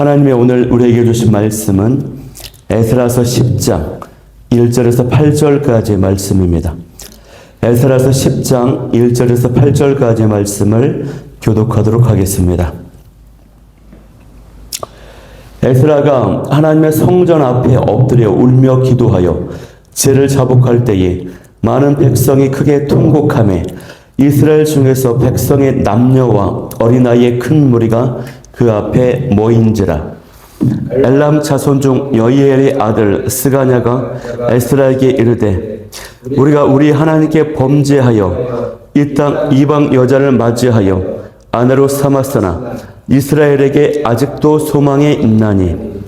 하나님의 오늘 우리에게 주신 말씀은 에스라서 10장 1절에서 8절까지의 말씀입니다. 에스라서 10장 1절에서 8절까지의 말씀을 교독하도록 하겠습니다. 에스라가 하나님의 성전 앞에 엎드려 울며 기도하여 죄를 자복할 때에 많은 백성이 크게 통곡하며 이스라엘 중에서 백성의 남녀와 어린아이의 큰 무리가 그 앞에 모인지라. 엘람 자손 중 여이엘의 아들 스가냐가 에스라에게 이르되 우리가 우리 하나님께 범죄하여 이 땅 이방 여자를 맞이하여 아내로 삼았으나 이스라엘에게 아직도 소망이 있나니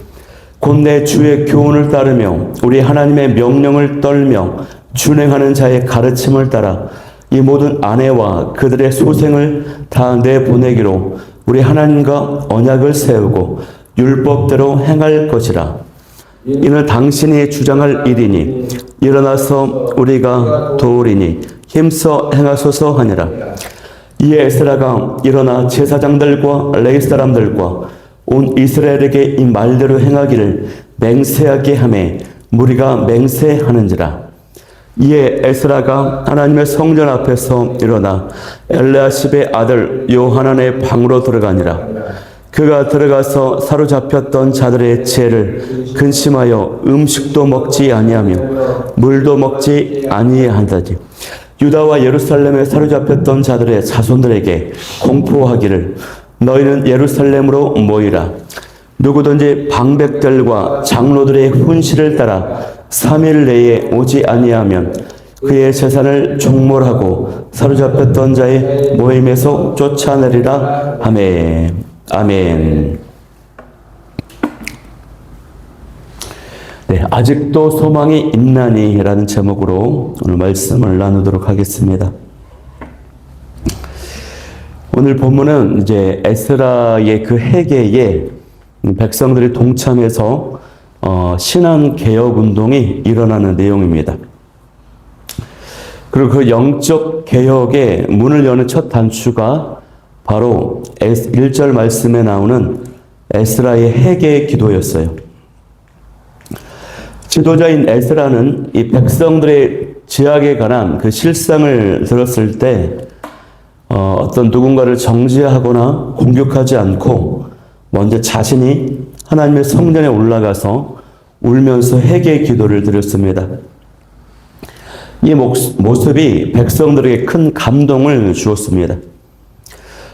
곧 내 주의 교훈을 따르며 우리 하나님의 명령을 떨며 준행하는 자의 가르침을 따라 이 모든 아내와 그들의 소생을 다 내보내기로 우리 하나님과 언약을 세우고 율법대로 행할 것이라. 이는 당신이 주장할 일이니 일어나서 우리가 도우리니 힘써 행하소서 하니라. 이에 에스라가 일어나 제사장들과 레위 사람들과 온 이스라엘에게 이 말대로 행하기를 맹세하게 하매 무리가 맹세하는지라. 이에 에스라가 하나님의 성전 앞에서 일어나 엘리야십의 아들 요하난의 방으로 들어가니라. 그가 들어가서 사로잡혔던 자들의 죄를 근심하여 음식도 먹지 아니하며 물도 먹지 아니한다지. 유다와 예루살렘에 사로잡혔던 자들의 자손들에게 공포하기를 너희는 예루살렘으로 모이라. 누구든지 방백들과 장로들의 훈시를 따라 3일 내에 오지 아니하면 그의 재산을 종몰하고 사로잡혔던 자의 모임에서 쫓아내리라 하매. 아멘. 네, 아직도 소망이 있나니 라는 제목으로 오늘 말씀을 나누도록 하겠습니다. 오늘 본문은 이제 에스라의 그 회개에 백성들이 동참해서 신앙 개혁 운동이 일어나는 내용입니다. 그리고 그 영적 개혁의 문을 여는 첫 단추가 바로 1절 말씀에 나오는 에스라의 회개 기도였어요. 지도자인 에스라는 이 백성들의 죄악에 관한 그 실상을 들었을 때 어떤 누군가를 정죄하거나 공격하지 않고 먼저 자신이 하나님의 성전에 올라가서 울면서 회개 기도를 드렸습니다. 이 모습이 백성들에게 큰 감동을 주었습니다.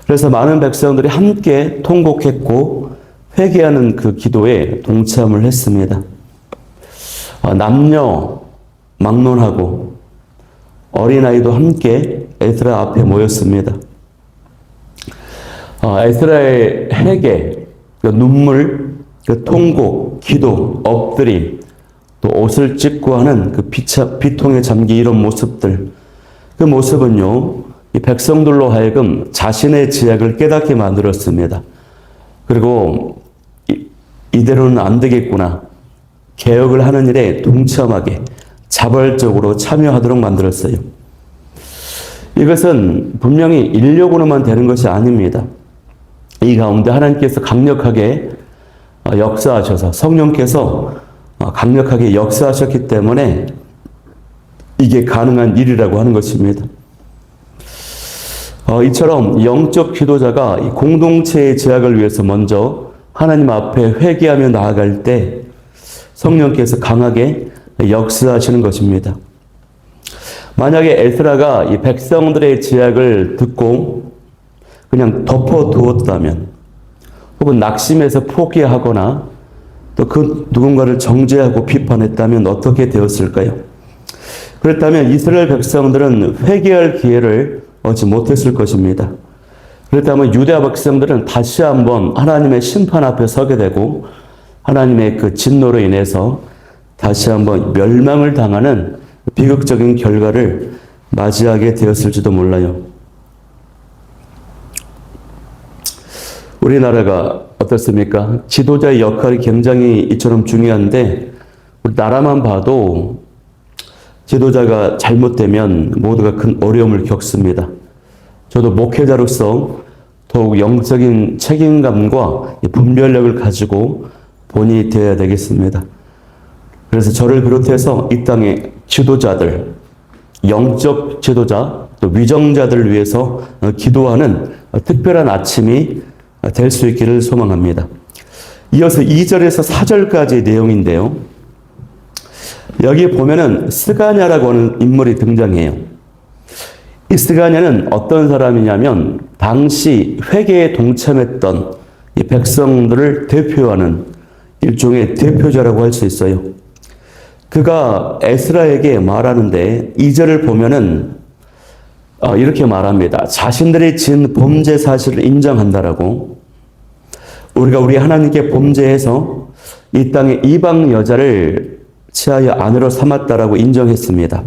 그래서 많은 백성들이 함께 통곡했고 회개하는 그 기도에 동참을 했습니다. 남녀 막론하고 어린아이도 함께 에스라 앞에 모였습니다. 에스라의 회개, 그 눈물, 그 통곡, 기도, 엎드림, 또 옷을 찢고 하는 그 비통에 잠긴 이런 모습들, 그 모습은요, 이 백성들로 하여금 자신의 죄악을 깨닫게 만들었습니다. 그리고 이대로는 안 되겠구나. 개혁을 하는 일에 동참하게 자발적으로 참여하도록 만들었어요. 이것은 분명히 인력으로만 되는 것이 아닙니다. 이 가운데 하나님께서 강력하게 역사하셔서 성령께서 강력하게 역사하셨기 때문에 이게 가능한 일이라고 하는 것입니다. 이처럼 영적 기도자가 이 공동체의 죄악을 위해서 먼저 하나님 앞에 회개하며 나아갈 때 성령께서 강하게 역사하시는 것입니다. 만약에 에스라가 이 백성들의 죄악을 듣고 그냥 덮어두었다면 혹은 낙심해서 포기하거나 또 그 누군가를 정죄하고 비판했다면 어떻게 되었을까요? 그렇다면 이스라엘 백성들은 회개할 기회를 얻지 못했을 것입니다. 그렇다면 유대 백성들은 다시 한번 하나님의 심판 앞에 서게 되고 하나님의 그 진노로 인해서 다시 한번 멸망을 당하는 비극적인 결과를 맞이하게 되었을지도 몰라요. 우리나라가 어떻습니까? 지도자의 역할이 굉장히 이처럼 중요한데 우리 나라만 봐도 지도자가 잘못되면 모두가 큰 어려움을 겪습니다. 저도 목회자로서 더욱 영적인 책임감과 분별력을 가지고 본이 되어야 되겠습니다. 그래서 저를 비롯해서 이 땅의 지도자들, 영적 지도자, 또 위정자들을 위해서 기도하는 특별한 아침이 될 수 있기를 소망합니다. 이어서 2절에서 4절까지의 내용인데요. 여기 보면은 스가냐라고 하는 인물이 등장해요. 이 스가냐는 어떤 사람이냐면 당시 회개에 동참했던 이 백성들을 대표하는 일종의 대표자라고 할 수 있어요. 그가 에스라에게 말하는데 2절을 보면은 이렇게 말합니다. 자신들이 지은 범죄 사실을 인정한다라고. 우리가 우리 하나님께 범죄해서 이 땅에 이방 여자를 취하여 아내로 삼았다라고 인정했습니다.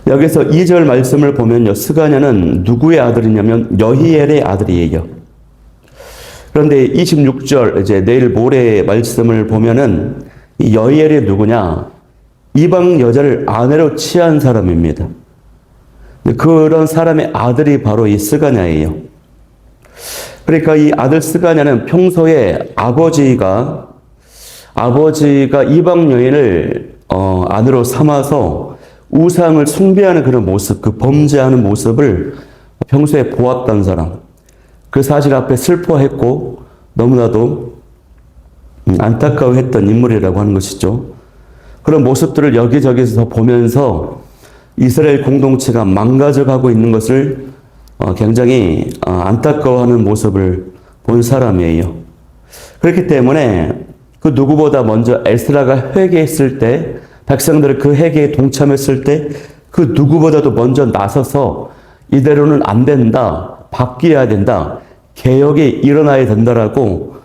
여기서 2절 말씀을 보면요. 스가냐는 누구의 아들이냐면 여히엘의 아들이에요. 그런데 26절 이제 내일 모레 말씀을 보면은 이 여히엘이 누구냐? 이방 여자를 아내로 취한 사람입니다. 그런 사람의 아들이 바로 이 스가냐예요. 그러니까 이 아들 스가냐는 평소에 아버지가 이방 여인을 아내로 삼아서 우상을 숭배하는 그런 모습, 그 범죄하는 모습을 평소에 보았던 사람. 그 사실 앞에 슬퍼했고 너무나도 안타까워했던 인물이라고 하는 것이죠. 그런 모습들을 여기저기서 보면서 이스라엘 공동체가 망가져가고 있는 것을 굉장히 안타까워하는 모습을 본 사람이에요. 그렇기 때문에 그 누구보다 먼저 에스라가 회개했을 때, 백성들이 그 회개에 동참했을 때 그 누구보다도 먼저 나서서 이대로는 안 된다, 바뀌어야 된다, 개혁이 일어나야 된다라고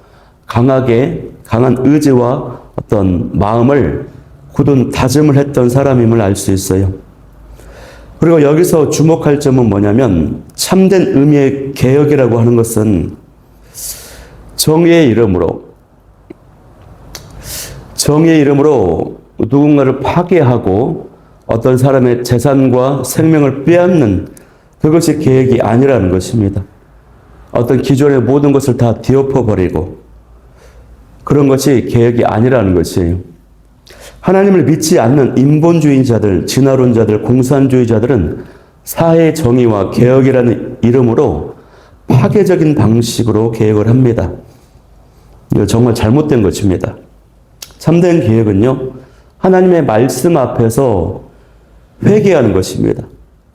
강한 의지와 어떤 마음을 굳은 다짐을 했던 사람임을 알 수 있어요. 그리고 여기서 주목할 점은 뭐냐면 참된 의미의 개혁이라고 하는 것은 정의의 이름으로 누군가를 파괴하고 어떤 사람의 재산과 생명을 빼앗는 그것이 계획이 아니라는 것입니다. 어떤 기존의 모든 것을 다 뒤엎어버리고 그런 것이 계획이 아니라는 것이에요. 하나님을 믿지 않는 인본주의자들, 진화론자들, 공산주의자들은 사회 정의와 개혁이라는 이름으로 파괴적인 방식으로 개혁을 합니다. 이거 정말 잘못된 것입니다. 참된 개혁은요, 하나님의 말씀 앞에서 회개하는 것입니다.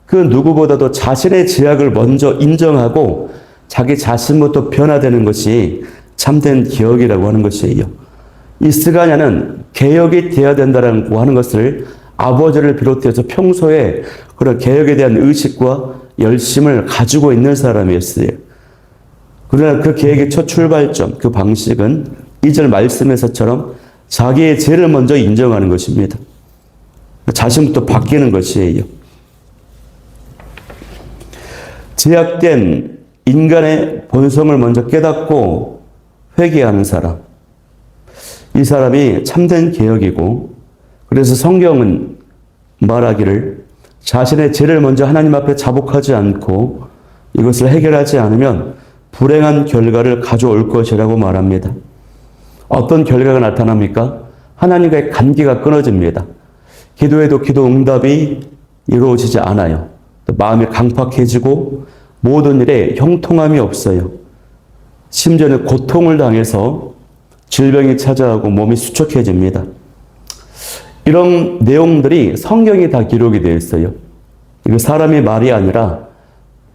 그 누구보다도 자신의 죄악을 먼저 인정하고 자기 자신부터 변화되는 것이 참된 개혁이라고 하는 것이에요. 이 스가냐는 개혁이 되어야 된다고 하는 것을 아버지를 비롯해서 평소에 그런 개혁에 대한 의식과 열심을 가지고 있는 사람이었어요. 그러나 그 계획의 첫 출발점, 그 방식은 2절 말씀에서처럼 자기의 죄를 먼저 인정하는 것입니다. 자신부터 바뀌는 것이에요. 제약된 인간의 본성을 먼저 깨닫고 회개하는 사람. 이 사람이 참된 개혁이고, 그래서 성경은 말하기를 자신의 죄를 먼저 하나님 앞에 자복하지 않고 이것을 해결하지 않으면 불행한 결과를 가져올 것이라고 말합니다. 어떤 결과가 나타납니까? 하나님과의 관계가 끊어집니다. 기도해도 기도 응답이 이루어지지 않아요. 또 마음이 강팍해지고 모든 일에 형통함이 없어요. 심지어는 고통을 당해서 질병이 찾아오고 몸이 수척해집니다. 이런 내용들이 성경에 다 기록이 되어 있어요. 이거 사람의 말이 아니라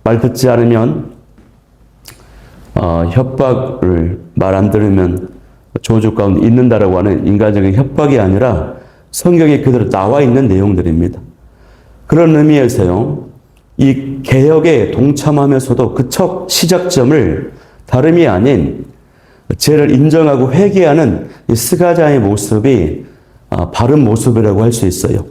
말 듣지 않으면 협박을 말 안 들으면 저주 가운데 있는다라고 하는 인간적인 협박이 아니라 성경에 그대로 나와 있는 내용들입니다. 그런 의미에서요, 이 개혁에 동참하면서도 그 첫 시작점을 다름이 아닌 죄를 인정하고 회개하는 이 스가냐의 모습이 바른 모습이라고 할 수 있어요.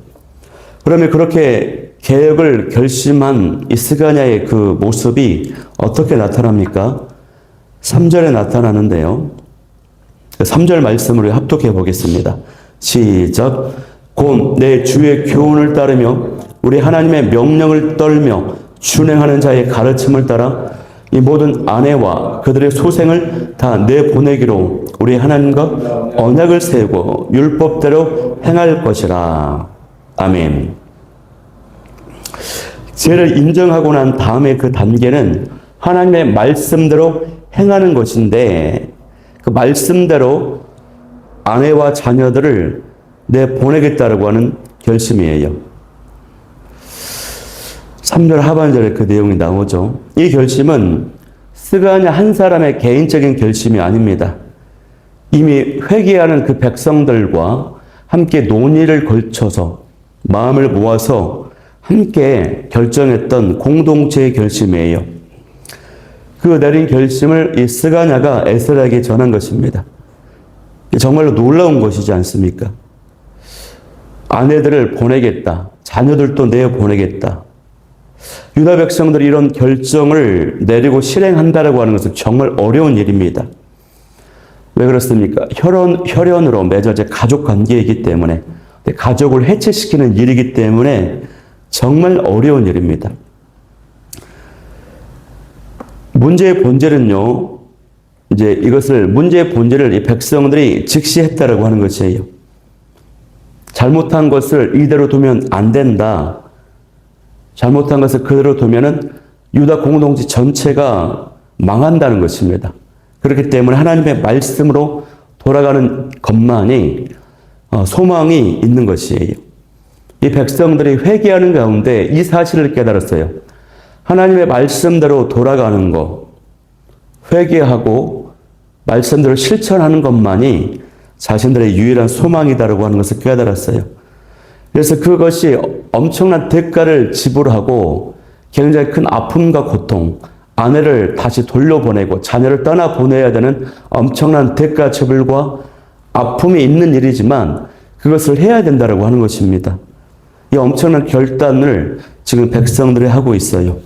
그러면 그렇게 개혁을 결심한 이 스가냐의 그 모습이 어떻게 나타납니까? 3절에 나타나는데요. 3절 말씀을 합독해 보겠습니다. 시작. 곧 내 주의 교훈을 따르며 우리 하나님의 명령을 떨며 준행하는 자의 가르침을 따라 이 모든 아내와 그들의 소생을 다 내보내기로 우리 하나님과 언약을 세우고 율법대로 행할 것이라. 아멘. 죄를 인정하고 난 다음에 그 단계는 하나님의 말씀대로 행하는 것인데, 그 말씀대로 아내와 자녀들을 내보내겠다라고 하는 결심이에요. 3절 하반절에 그 내용이 나오죠. 이 결심은 스가랴 한 사람의 개인적인 결심이 아닙니다. 이미 회개하는 그 백성들과 함께 논의를 걸쳐서 마음을 모아서 함께 결정했던 공동체의 결심이에요. 그 내린 결심을 이 스가랴가 에스라에게 전한 것입니다. 정말로 놀라운 것이지 않습니까? 아내들을 보내겠다. 자녀들도 내보내겠다. 유다 백성들이 이런 결정을 내리고 실행한다라고 하는 것은 정말 어려운 일입니다. 왜 그렇습니까? 혈연으로 맺어진 가족 관계이기 때문에, 가족을 해체시키는 일이기 때문에 정말 어려운 일입니다. 문제의 본질은요, 문제의 본질을 이 백성들이 직시했다라고 하는 것이에요. 잘못한 것을 이대로 두면 안 된다. 잘못한 것을 그대로 두면은 유다 공동체 전체가 망한다는 것입니다. 그렇기 때문에 하나님의 말씀으로 돌아가는 것만이 소망이 있는 것이에요. 이 백성들이 회개하는 가운데 이 사실을 깨달았어요. 하나님의 말씀대로 돌아가는 것, 회개하고 말씀대로 실천하는 것만이 자신들의 유일한 소망이다라고 하는 것을 깨달았어요. 그래서 그것이 엄청난 대가를 지불하고 굉장히 큰 아픔과 고통, 아내를 다시 돌려보내고 자녀를 떠나보내야 되는 엄청난 대가 지불과 아픔이 있는 일이지만 그것을 해야 된다라고 하는 것입니다. 이 엄청난 결단을 지금 백성들이 하고 있어요.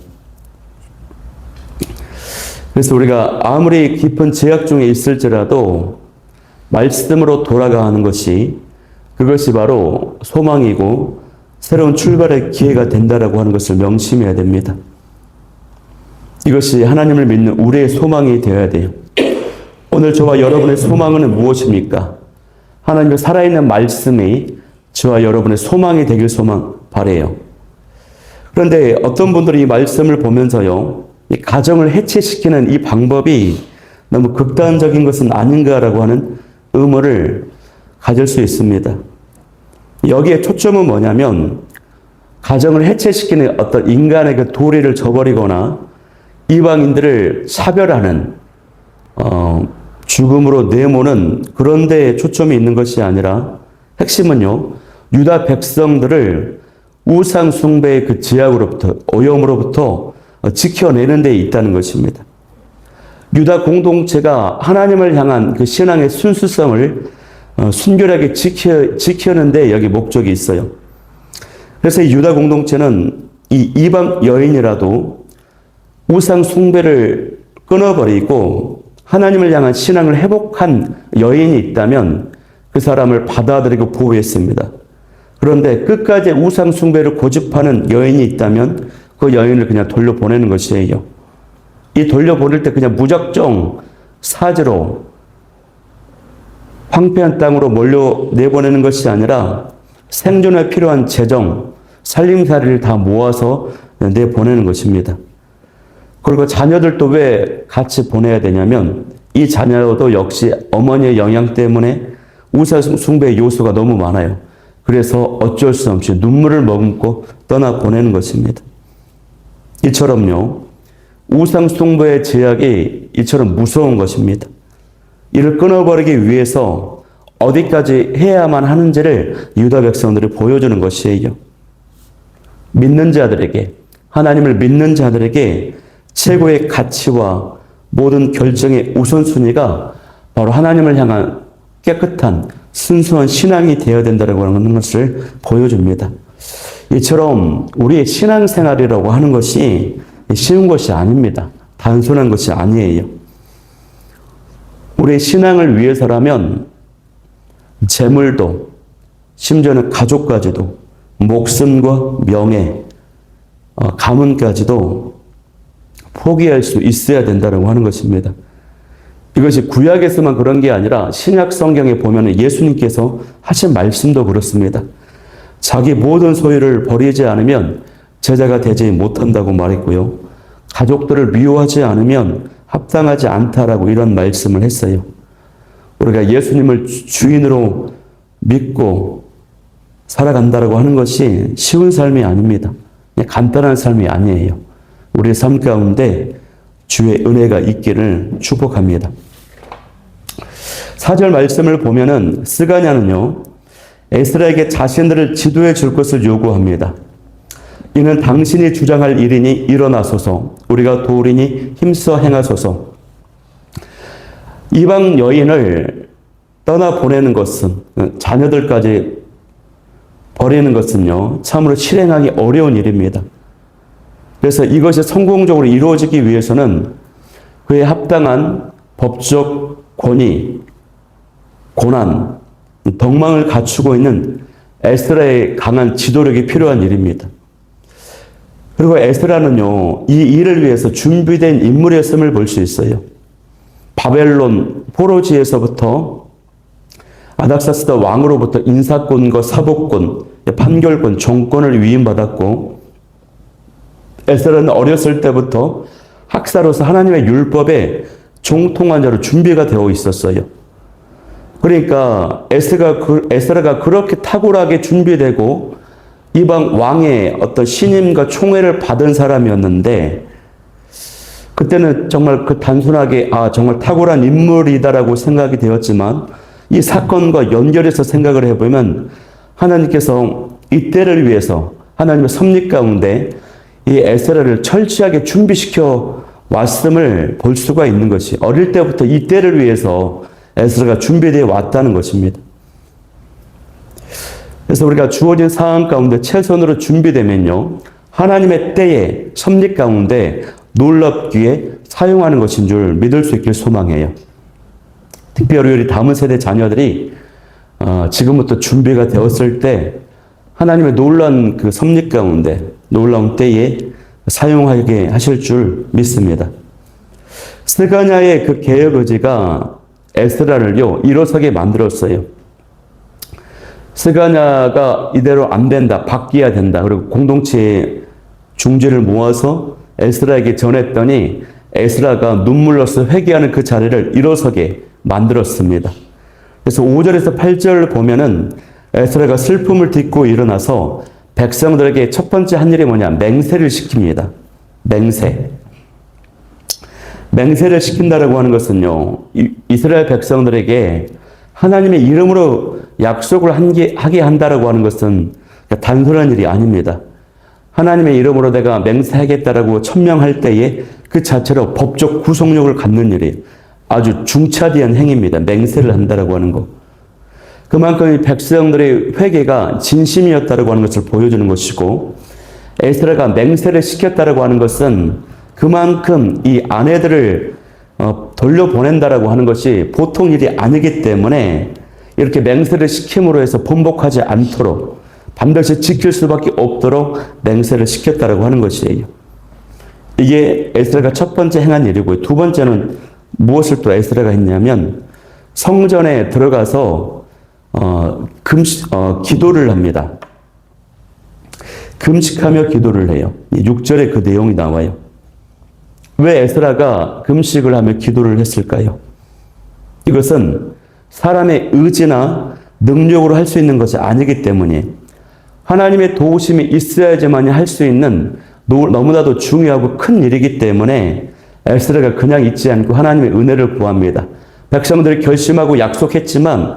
그래서 우리가 아무리 깊은 죄악 중에 있을지라도 말씀으로 돌아가는 것이, 그것이 바로 소망이고 새로운 출발의 기회가 된다라고 하는 것을 명심해야 됩니다. 이것이 하나님을 믿는 우리의 소망이 되어야 돼요. 오늘 저와 여러분의 소망은 무엇입니까? 하나님의 살아있는 말씀이 저와 여러분의 소망이 되길 바라요. 그런데 어떤 분들이 이 말씀을 보면서요, 이 가정을 해체시키는 이 방법이 너무 극단적인 것은 아닌가라고 하는 의문을 가질 수 있습니다. 여기에 초점은 뭐냐면 가정을 해체시키는 어떤 인간의 그 도리를 저버리거나 이방인들을 차별하는 죽음으로 내모는 그런 데에 초점이 있는 것이 아니라 핵심은요, 유다 백성들을 우상 숭배의 그 제약으로부터, 오염으로부터 지켜내는 데 있다는 것입니다. 유다 공동체가 하나님을 향한 그 신앙의 순수성을 순결하게 지키는데 여기 목적이 있어요. 그래서 이 유다 공동체는 이 이방 여인이라도 우상 숭배를 끊어버리고 하나님을 향한 신앙을 회복한 여인이 있다면 그 사람을 받아들이고 보호했습니다. 그런데 끝까지 우상 숭배를 고집하는 여인이 있다면 그 여인을 그냥 돌려보내는 것이에요. 이 돌려보낼 때 그냥 무작정 사지로 황폐한 땅으로 내보내는 것이 아니라 생존에 필요한 재정, 살림살이를 다 모아서 내보내는 것입니다. 그리고 자녀들도 왜 같이 보내야 되냐면 이 자녀도 역시 어머니의 영향 때문에 우상 숭배의 요소가 너무 많아요. 그래서 어쩔 수 없이 눈물을 머금고 떠나보내는 것입니다. 이처럼요, 우상 숭배의 제약이 이처럼 무서운 것입니다. 이를 끊어버리기 위해서 어디까지 해야만 하는지를 유다 백성들이 보여주는 것이에요. 믿는 자들에게, 하나님을 믿는 자들에게 최고의 가치와 모든 결정의 우선순위가 바로 하나님을 향한 깨끗한 순수한 신앙이 되어야 된다고 하는 것을 보여줍니다. 이처럼 우리의 신앙생활이라고 하는 것이 쉬운 것이 아닙니다. 단순한 것이 아니에요. 우리의 신앙을 위해서라면 재물도, 심지어는 가족까지도, 목숨과 명예, 가문까지도 포기할 수 있어야 된다고 하는 것입니다. 이것이 구약에서만 그런 게 아니라 신약 성경에 보면 예수님께서 하신 말씀도 그렇습니다. 자기 모든 소유를 버리지 않으면 제자가 되지 못한다고 말했고요. 가족들을 미워하지 않으면 합당하지 않다라고 이런 말씀을 했어요. 우리가 예수님을 주인으로 믿고 살아간다라고 하는 것이 쉬운 삶이 아닙니다. 간단한 삶이 아니에요. 우리의 삶 가운데 주의 은혜가 있기를 축복합니다. 4절 말씀을 보면은 스가냐는요, 에스라에게 자신들을 지도해 줄 것을 요구합니다. 이는 당신이 주장할 일이니 일어나소서, 우리가 도우리니 힘써 행하소서. 이방 여인을 떠나 보내는 것은, 자녀들까지 버리는 것은요, 참으로 실행하기 어려운 일입니다. 그래서 이것이 성공적으로 이루어지기 위해서는 그에 합당한 법적 권위, 고난, 덕망을 갖추고 있는 에스라의 강한 지도력이 필요한 일입니다. 그리고 에스라는요, 이 일을 위해서 준비된 인물이었음을 볼 수 있어요. 바벨론 포로지에서부터 아닥사스다 왕으로부터 인사권과 사법권, 판결권, 정권을 위임받았고, 에스라는 어렸을 때부터 학사로서 하나님의 율법에 종통한 자로 준비가 되어 있었어요. 그러니까 에스라가 그렇게 탁월하게 준비되고 이방 왕의 어떤 신임과 총애를 받은 사람이었는데, 그때는 정말 그 단순하게 정말 탁월한 인물이다라고 생각이 되었지만, 이 사건과 연결해서 생각을 해보면 하나님께서 이 때를 위해서 하나님의 섭리 가운데 이 에스라를 철저하게 준비시켜 왔음을 볼 수가 있는 것이, 어릴 때부터 이 때를 위해서 에스라가 준비되어 왔다는 것입니다. 그래서 우리가 주어진 상황 가운데 최선으로 준비되면요, 하나님의 때에 섭리 가운데 놀랍기에 사용하는 것인 줄 믿을 수 있길 소망해요. 특별히 우리 다음 세대 자녀들이 지금부터 준비가 되었을 때 하나님의 놀라운 그 섭리 가운데 놀라운 때에 사용하게 하실 줄 믿습니다. 스가냐의 그 개혁 의지가 에스라를요, 일어서게 만들었어요. 스가냐가 이대로 안 된다, 바뀌어야 된다. 그리고 공동체의 중재를 모아서 에스라에게 전했더니 에스라가 눈물로써 회개하는 그 자리를 일어서게 만들었습니다. 그래서 5절에서 8절을 보면은 에스라가 슬픔을 딛고 일어나서 백성들에게 첫 번째 한 일이 뭐냐? 맹세를 시킵니다. 맹세를 시킨다라고 하는 것은요, 이스라엘 백성들에게 하나님의 이름으로 약속을 하게 한다라고 하는 것은 단순한 일이 아닙니다. 하나님의 이름으로 내가 맹세하겠다라고 천명할 때에 그 자체로 법적 구속력을 갖는 일이 아주 중차대한 행위입니다. 맹세를 한다라고 하는 거. 그만큼 이 백성들의 회개가 진심이었다라고 하는 것을 보여주는 것이고, 에스라가 맹세를 시켰다라고 하는 것은 그만큼 이 아내들을 돌려보낸다라고 하는 것이 보통 일이 아니기 때문에 이렇게 맹세를 시킴으로 해서 번복하지 않도록 반드시 지킬 수밖에 없도록 맹세를 시켰다라고 하는 것이에요. 이게 에스라가 첫 번째 행한 일이고요. 두 번째는 무엇을 또 에스라가 했냐면 성전에 들어가서 기도를 합니다. 금식하며 기도를 해요. 6절에 그 내용이 나와요. 왜 에스라가 금식을 하며 기도를 했을까요? 이것은 사람의 의지나 능력으로 할 수 있는 것이 아니기 때문에 하나님의 도우심이 있어야지만 할 수 있는 너무나도 중요하고 큰 일이기 때문에 에스라가 그냥 있지 않고 하나님의 은혜를 구합니다. 백성들이 결심하고 약속했지만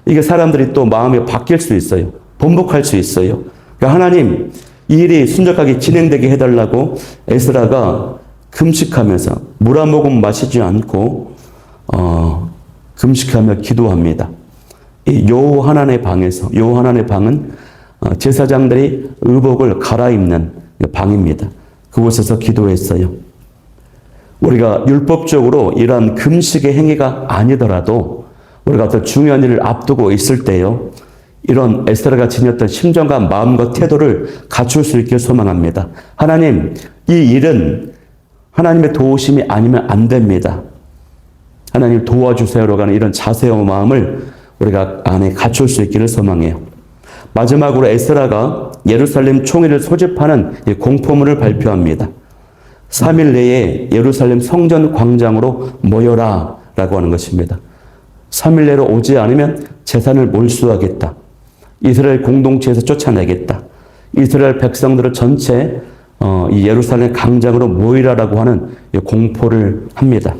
이게 사람들이 또 마음이 바뀔 수 있어요. 번복할 수 있어요. 그러니까 하나님, 이 일이 순적하게 진행되게 해달라고 에스라가 금식하면서 물 한 모금 마시지 않고 금식하며 기도합니다. 이 요하난의 방에서, 요하난의 방은 제사장들이 의복을 갈아입는 방입니다. 그곳에서 기도했어요. 우리가 율법적으로 이러한 금식의 행위가 아니더라도 우리가 어떤 중요한 일을 앞두고 있을 때요, 이런 에스라가 지녔던 심정과 마음과 태도를 갖출 수 있길 소망합니다. 하나님, 이 일은 하나님의 도우심이 아니면 안 됩니다. 하나님 도와주세요로 가는 이런 자세와 마음을 우리가 안에 갖출 수 있기를 소망해요. 마지막으로 에스라가 예루살렘 총회를 소집하는 공포문을 발표합니다. 3일 내에 예루살렘 성전 광장으로 모여라 라고 하는 것입니다. 3일 내로 오지 않으면 재산을 몰수하겠다. 이스라엘 공동체에서 쫓아내겠다. 이스라엘 백성들을 전체 이 예루살렘 광장으로 모이라라고 하는 공포를 합니다.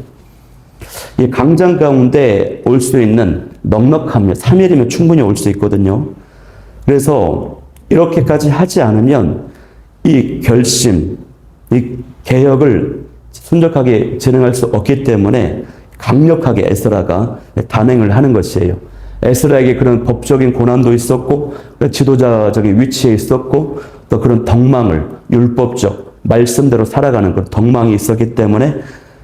이 광장 가운데 올 수 있는 넉넉함이 3일이면 충분히 올 수 있거든요. 그래서 이렇게까지 하지 않으면 이 결심, 이 개혁을 순적하게 진행할 수 없기 때문에 강력하게 에스라가 단행을 하는 것이에요. 에스라에게 그런 법적인 고난도 있었고 지도자적인 위치에 있었고 또 그런 덕망을 율법적 말씀대로 살아가는 그런 덕망이 있었기 때문에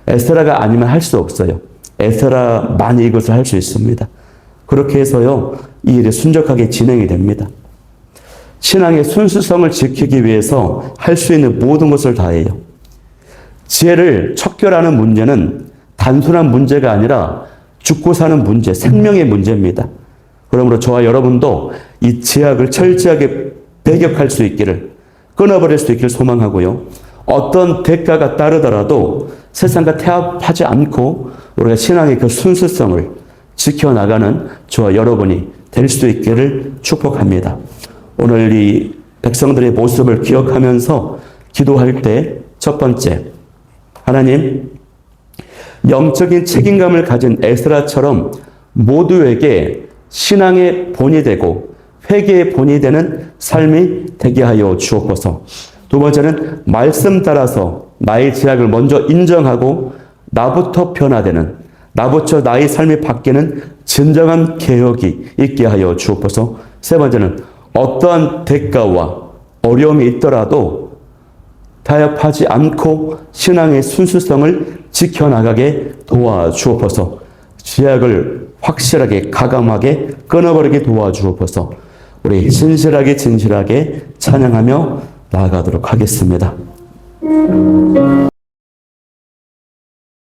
에스라가 아니면 할 수 없어요. 에스라만이 이것을 할 수 있습니다. 그렇게 해서요, 이 일이 순적하게 진행이 됩니다. 신앙의 순수성을 지키기 위해서 할 수 있는 모든 것을 다해요. 지혜를 척결하는 문제는 단순한 문제가 아니라 죽고 사는 문제, 생명의 문제입니다. 그러므로 저와 여러분도 이 제약을 철저하게 배격할 수 있기를, 끊어버릴 수 있기를 소망하고요. 어떤 대가가 따르더라도 세상과 태합하지 않고 우리가 신앙의 그 순수성을 지켜나가는 저와 여러분이 될 수 있기를 축복합니다. 오늘 이 백성들의 모습을 기억하면서 기도할 때 첫 번째, 하나님, 영적인 책임감을 가진 에스라처럼 모두에게 신앙의 본이 되고 회개의 본이 되는 삶이 되게 하여 주옵소서. 두 번째는 말씀 따라서 나의 죄악을 먼저 인정하고 나부터 변화되는, 나부터 나의 삶이 바뀌는 진정한 개혁이 있게 하여 주옵소서. 세 번째는 어떠한 대가와 어려움이 있더라도 타협하지 않고 신앙의 순수성을 지켜나가게 도와주옵소서. 죄악을 확실하게 가감하게 끊어버리게 도와주옵소서. 우리 진실하게 찬양하며 나아가도록 하겠습니다.